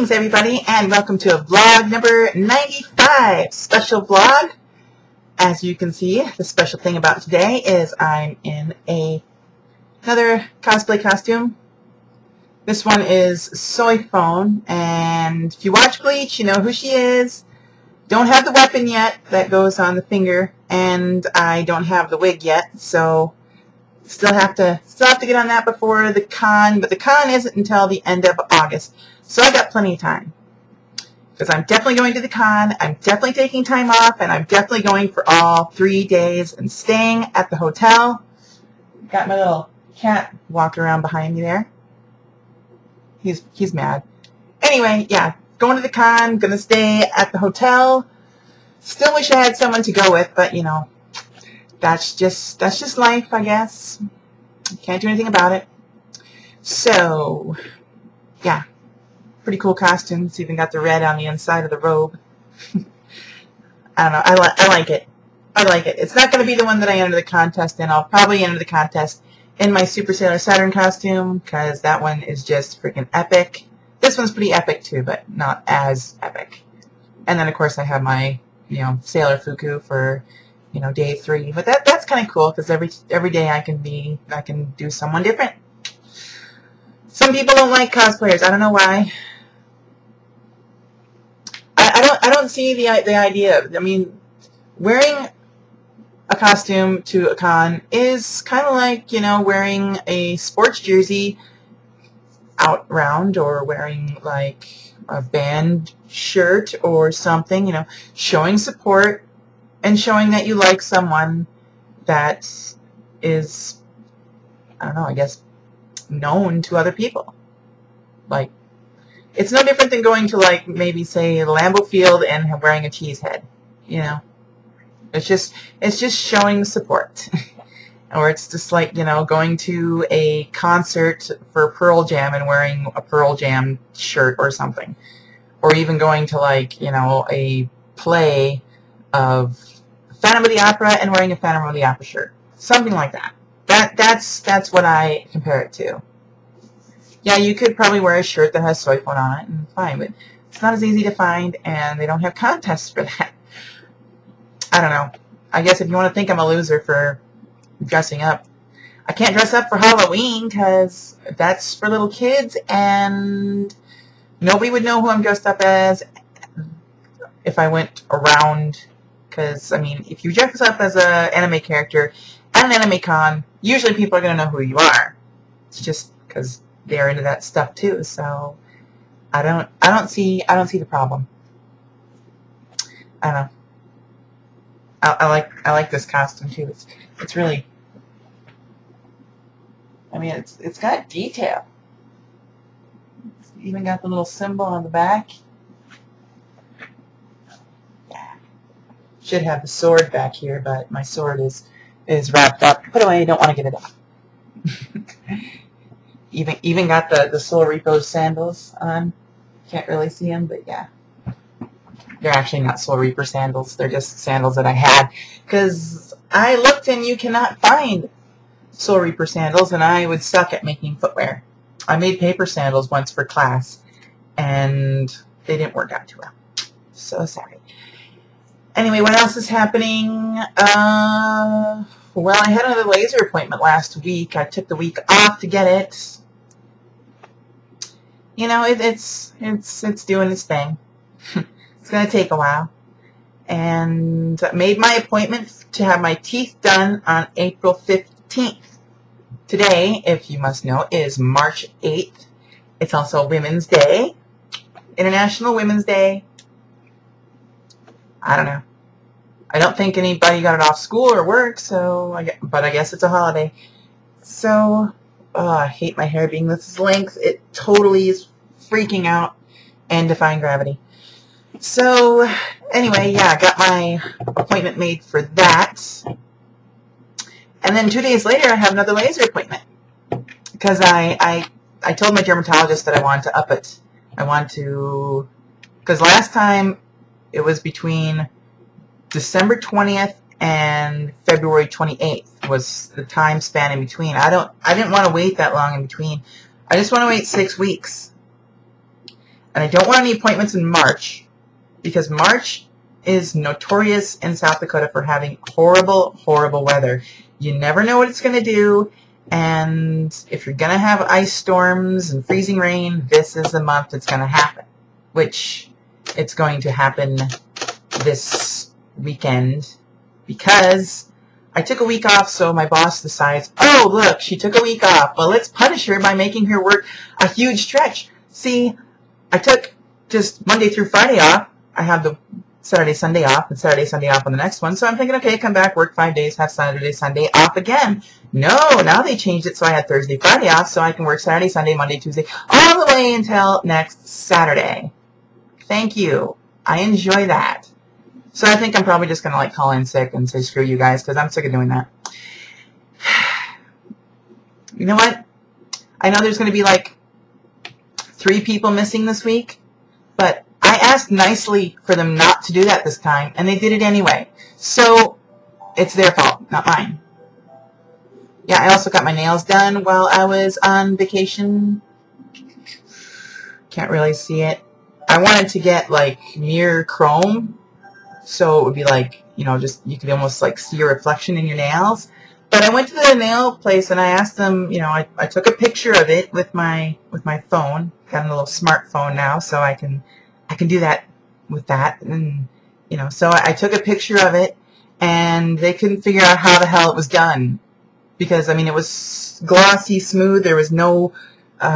Greetings everybody, and welcome to a vlog number 95, special vlog. As you can see, the special thing about today is I'm in another cosplay costume. This one is Soi Fong, and if you watch Bleach, you know who she is. Don't have the weapon yet that goes on the finger, and I don't have the wig yet, so still have to get on that before the con, but the con isn't until the end of August. So I got plenty of time, because I'm definitely going to the con, I'm definitely taking time off, and I'm definitely going for all 3 days and staying at the hotel. Got my little cat walking around behind me there. He's mad. Anyway, yeah, going to the con, gonna stay at the hotel. Still wish I had someone to go with, but you know, that's just life, I guess. Can't do anything about it. So, yeah. Pretty cool costume. It's even got the red on the inside of the robe. I don't know. I like it. I like it. It's not going to be the one that I enter the contest in. I'll probably enter the contest in my Super Sailor Saturn costume, because that one is just freaking epic. This one's pretty epic too, but not as epic. And then of course I have my, you know, Sailor Fuku for, you know, day 3. But that's kind of cool, because every day I can do someone different. Some people don't like cosplayers. I don't know why. I don't see the idea. I mean, wearing a costume to a con is kind of like, you know, wearing a sports jersey out round, or wearing like a band shirt or something, you know, showing support and showing that you like someone that is, I don't know, I guess, known to other people. Like, it's no different than going to, like, maybe say Lambeau Field and wearing a cheese head, you know. It's just showing support. Or it's just like, you know, going to a concert for Pearl Jam and wearing a Pearl Jam shirt or something. Or even going to, like, you know, a play of Phantom of the Opera and wearing a Phantom of the Opera shirt. Something like that. That's what I compare it to. Yeah, you could probably wear a shirt that has Soi Fong on it, and fine, but it's not as easy to find, and they don't have contests for that. I don't know. I guess if you want to think I'm a loser for dressing up, I can't dress up for Halloween, because that's for little kids, and nobody would know who I'm dressed up as if I went around, because, I mean, if you dress up as an anime character at an anime con, usually people are going to know who you are. It's just because they're into that stuff too, so I don't see the problem. I don't know. I like this costume too. It's really, I mean, it's got detail. It's even got the little symbol on the back. Yeah. Should have the sword back here, but my sword is wrapped up. Put away. I don't want to get it off. Even got the Soul Reaper's sandals on. Can't really see them, but yeah. They're actually not Soul Reaper sandals. They're just sandals that I had. Because I looked and you cannot find Soul Reaper sandals, and I would suck at making footwear. I made paper sandals once for class, and they didn't work out too well. So sorry. Anyway, what else is happening? Well, I had another laser appointment last week. I took the week off to get it. You know, it's doing its thing. It's going to take a while. And I made my appointment to have my teeth done on April 15th. Today, if you must know, is March 8th. It's also Women's Day. International Women's Day. I don't know. I don't think anybody got it off school or work, but I guess it's a holiday. So, I hate my hair being this length. It totally is freaking out and defying gravity. So, anyway, yeah, I got my appointment made for that. And then 2 days later, I have another laser appointment. Because I told my dermatologist that I wanted to up it. Because last time it was between December 20th and February 28th was the time span in between. I didn't want to wait that long in between. I just want to wait 6 weeks. And I don't want any appointments in March, because March is notorious in South Dakota for having horrible, horrible weather. You never know what it's going to do, and if you're going to have ice storms and freezing rain, this is the month it's going to happen, which it's going to happen this weekend, because I took a week off, so my boss decides, oh, look, she took a week off. Well, let's punish her by making her work a huge stretch. See, I took just Monday through Friday off. I have the Saturday, Sunday off, and Saturday, Sunday off on the next one. So I'm thinking, okay, come back, work 5 days, have Saturday, Sunday off again. No, now they changed it so I had Thursday, Friday off, so I can work Saturday, Sunday, Monday, Tuesday, all the way until next Saturday. Thank you. I enjoy that. So I think I'm probably just going to, like, call in sick and say screw you guys, because I'm sick of doing that. You know what? I know there's going to be, like, 3 people missing this week, but I asked nicely for them not to do that this time, and they did it anyway. So it's their fault, not mine. Yeah, I also got my nails done while I was on vacation. Can't really see it. I wanted to get, like, mirror chrome, so it would be like, you know, just, you could almost, like, see a reflection in your nails. But I went to the nail place and I asked them, you know, I took a picture of it with my phone. Got a little smartphone now, so I can do that with that. And, you know, so I took a picture of it, and they couldn't figure out how the hell it was done. Because, I mean, it was glossy, smooth. There was no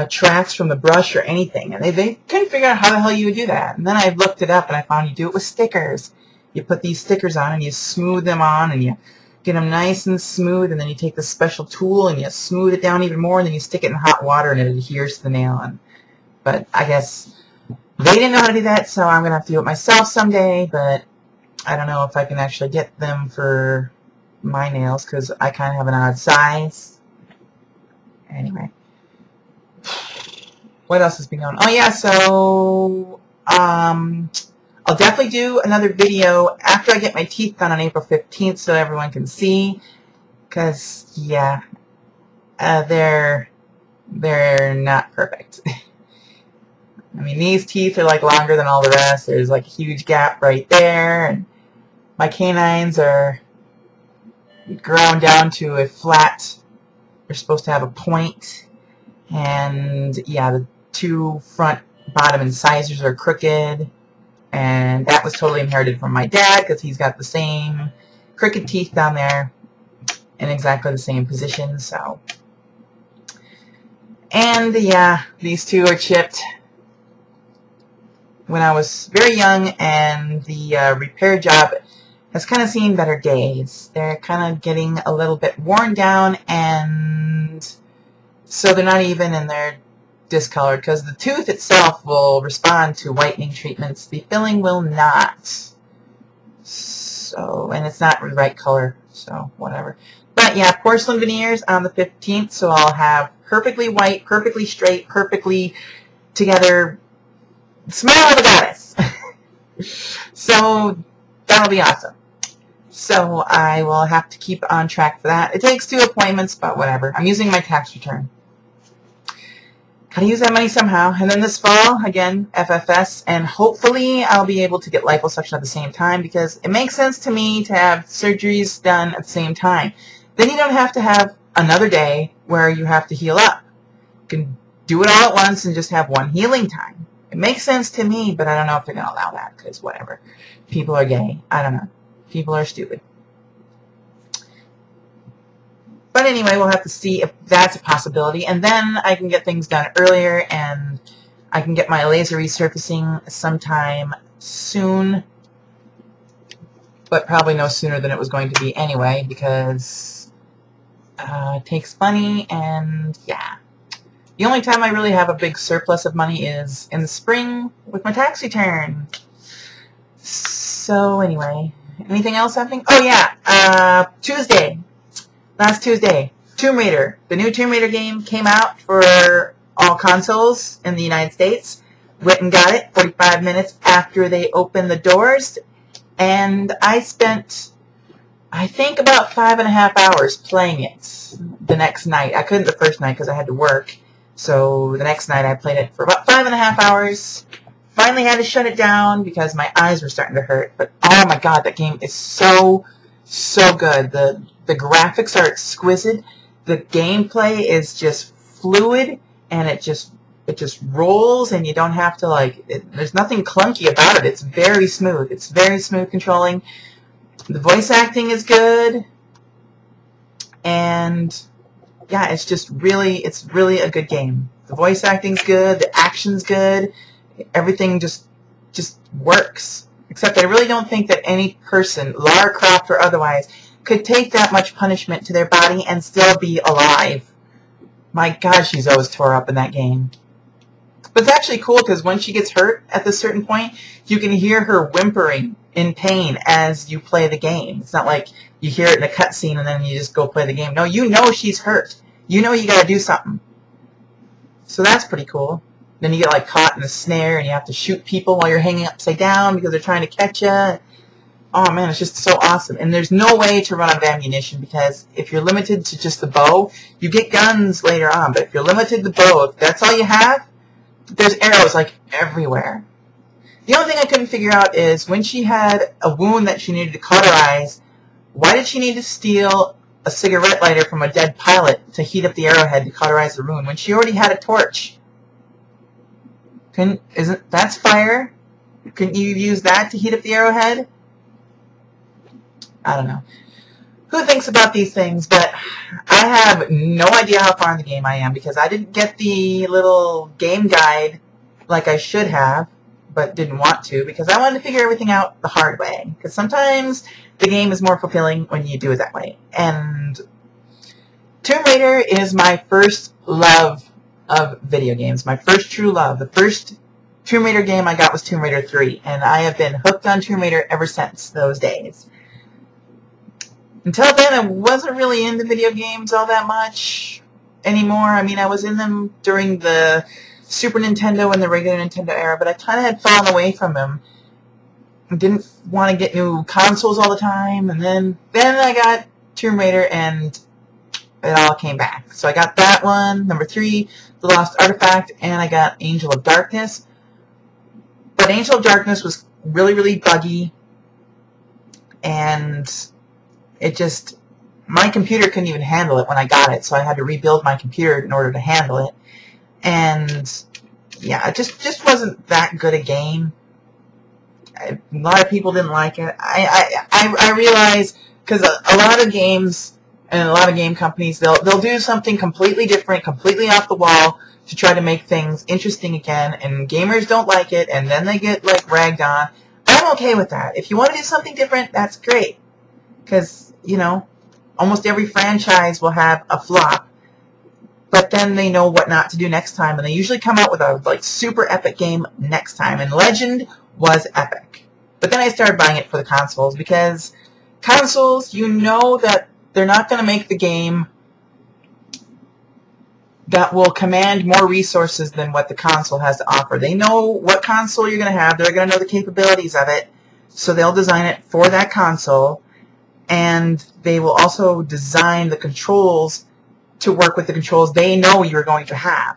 tracks from the brush or anything. And they couldn't figure out how the hell you would do that. And then I looked it up, and I found you do it with stickers. You put these stickers on, and you smooth them on, and you get them nice and smooth, and then you take this special tool, and you smooth it down even more, and then you stick it in hot water, and it adheres to the nail. But I guess they didn't know how to do that, so I'm going to have to do it myself someday, but I don't know if I can actually get them for my nails, because I kind of have an odd size. Anyway. What else has been going on? Oh, yeah, so I'll definitely do another video after I get my teeth done on April 15th so everyone can see, because, yeah, they're not perfect. I mean, these teeth are, like, longer than all the rest. There's, like, a huge gap right there, and my canines are ground down to a flat. They're supposed to have a point, and, yeah, the 2 front bottom incisors are crooked. And that was totally inherited from my dad, because he's got the same crooked teeth down there in exactly the same position. So, and yeah, these 2 are chipped when I was very young, and the repair job has kind of seen better days. They're kind of getting a little bit worn down, and so they're not even in their discolored, because the tooth itself will respond to whitening treatments. The filling will not. So, and it's not the right color, so whatever. But yeah, porcelain veneers on the 15th, so I'll have perfectly white, perfectly straight, perfectly together. Smile of a goddess. So that'll be awesome. So I will have to keep on track for that. It takes 2 appointments, but whatever. I'm using my tax return. Gotta use that money somehow. And then this fall, again, FFS, and hopefully I'll be able to get liposuction at the same time, because it makes sense to me to have surgeries done at the same time. Then you don't have to have another day where you have to heal up. You can do it all at once and just have one healing time. It makes sense to me, but I don't know if they're going to allow that, because whatever. People are gay. I don't know. People are stupid. But anyway, we'll have to see if that's a possibility. And then I can get things done earlier, and I can get my laser resurfacing sometime soon. But probably no sooner than it was going to be anyway, because it takes money, and yeah. The only time I really have a big surplus of money is in the spring with my tax return. So anyway, anything else happening? Oh yeah, Tuesday. Last Tuesday, Tomb Raider. The new Tomb Raider game came out for all consoles in the United States. Went and got it 45 minutes after they opened the doors. And I spent, I think, about 5.5 hours playing it the next night. I couldn't the first night because I had to work. So the next night I played it for about 5.5 hours. finally had to shut it down because my eyes were starting to hurt. But oh my god, that game is so good. The graphics are exquisite. The gameplay is just fluid, and it just rolls, and you don't have to there's nothing clunky about it. It's very smooth. It's very smooth controlling. The voice acting is good, and yeah, it's really a good game. The voice acting's good, the action's good, everything just works. Except I really don't think that any person, Lara Croft or otherwise, could take that much punishment to their body and still be alive. My god, she's always tore up in that game. But it's actually cool because when she gets hurt at this certain point, you can hear her whimpering in pain as you play the game. It's not like you hear it in a cutscene and then you just go play the game. No, you know she's hurt. You know you gotta do something. So that's pretty cool. Then you get caught in a snare and you have to shoot people while you're hanging upside down because they're trying to catch you. Oh man, it's just so awesome. And there's no way to run out of ammunition because if you're limited to just the bow, you get guns later on. But if you're limited to the bow, if that's all you have, there's arrows everywhere. The only thing I couldn't figure out is when she had a wound that she needed to cauterize, why did she need to steal a cigarette lighter from a dead pilot to heat up the arrowhead to cauterize the wound when she already had a torch? That's fire? Couldn't you use that to heat up the arrowhead? I don't know. Who thinks about these things? But I have no idea how far in the game I am because I didn't get the little game guide like I should have, but didn't want to because I wanted to figure everything out the hard way. Because sometimes the game is more fulfilling when you do it that way. And Tomb Raider is my first love of video games. My first true love. The first Tomb Raider game I got was Tomb Raider 3. And I have been hooked on Tomb Raider ever since those days. Until then, I wasn't really into video games all that much anymore. I mean, I was in them during the Super Nintendo and the regular Nintendo era, but I kind of had fallen away from them. I didn't want to get new consoles all the time, and then I got Tomb Raider, and it all came back. So I got that one, number 3, The Lost Artifact, and I got Angel of Darkness. But Angel of Darkness was really buggy, and my computer couldn't even handle it when I got it, so I had to rebuild my computer in order to handle it. And yeah, it just wasn't that good a game. A lot of people didn't like it. I realize because a lot of games and a lot of game companies, they'll do something completely different, completely off the wall to try to make things interesting again, and gamers don't like it, and then they get ragged on. I'm okay with that. If you want to do something different, that's great. Because, almost every franchise will have a flop, but then they know what not to do next time, and they usually come out with a super epic game next time, and Legend was epic. But then I started buying it for the consoles, because consoles, you know that they're not going to make the game that will command more resources than what the console has to offer. They know what console you're going to have, they're going to know the capabilities of it, so they'll design it for that console. And they will also design the controls to work with the controls they know you're going to have.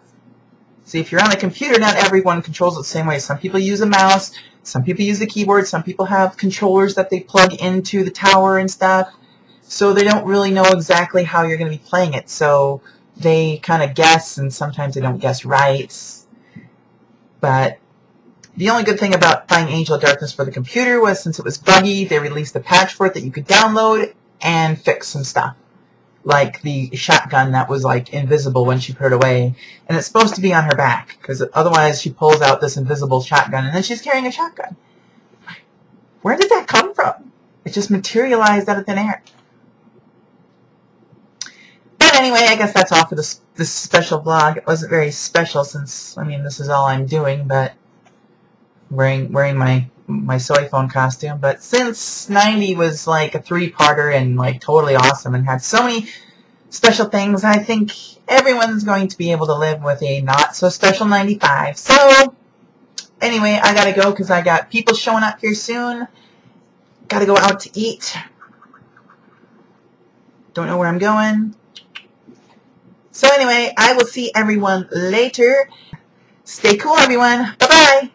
See, if you're on a computer, not everyone controls it the same way. Some people use a mouse, some people use the keyboard, some people have controllers that they plug into the tower and stuff. So they don't really know exactly how you're going to be playing it. So they kind of guess, and sometimes they don't guess right. But the only good thing about buying Angel of Darkness for the computer was since it was buggy, they released a patch for it that you could download and fix some stuff. Like the shotgun that was invisible when she put it away. And it's supposed to be on her back, because otherwise she pulls out this invisible shotgun and then she's carrying a shotgun. Where did that come from? It just materialized out of thin air. But anyway, I guess that's all for this special vlog. It wasn't very special since, this is all I'm doing, but wearing my Soi Fong costume. But since 90 was a 3-parter and totally awesome and had so many special things, I think everyone's going to be able to live with a not so special 95. So anyway, I gotta go because I got people showing up here soon. Gotta go out to eat. Don't know where I'm going. So anyway, I will see everyone later. Stay cool, everyone. Bye-bye.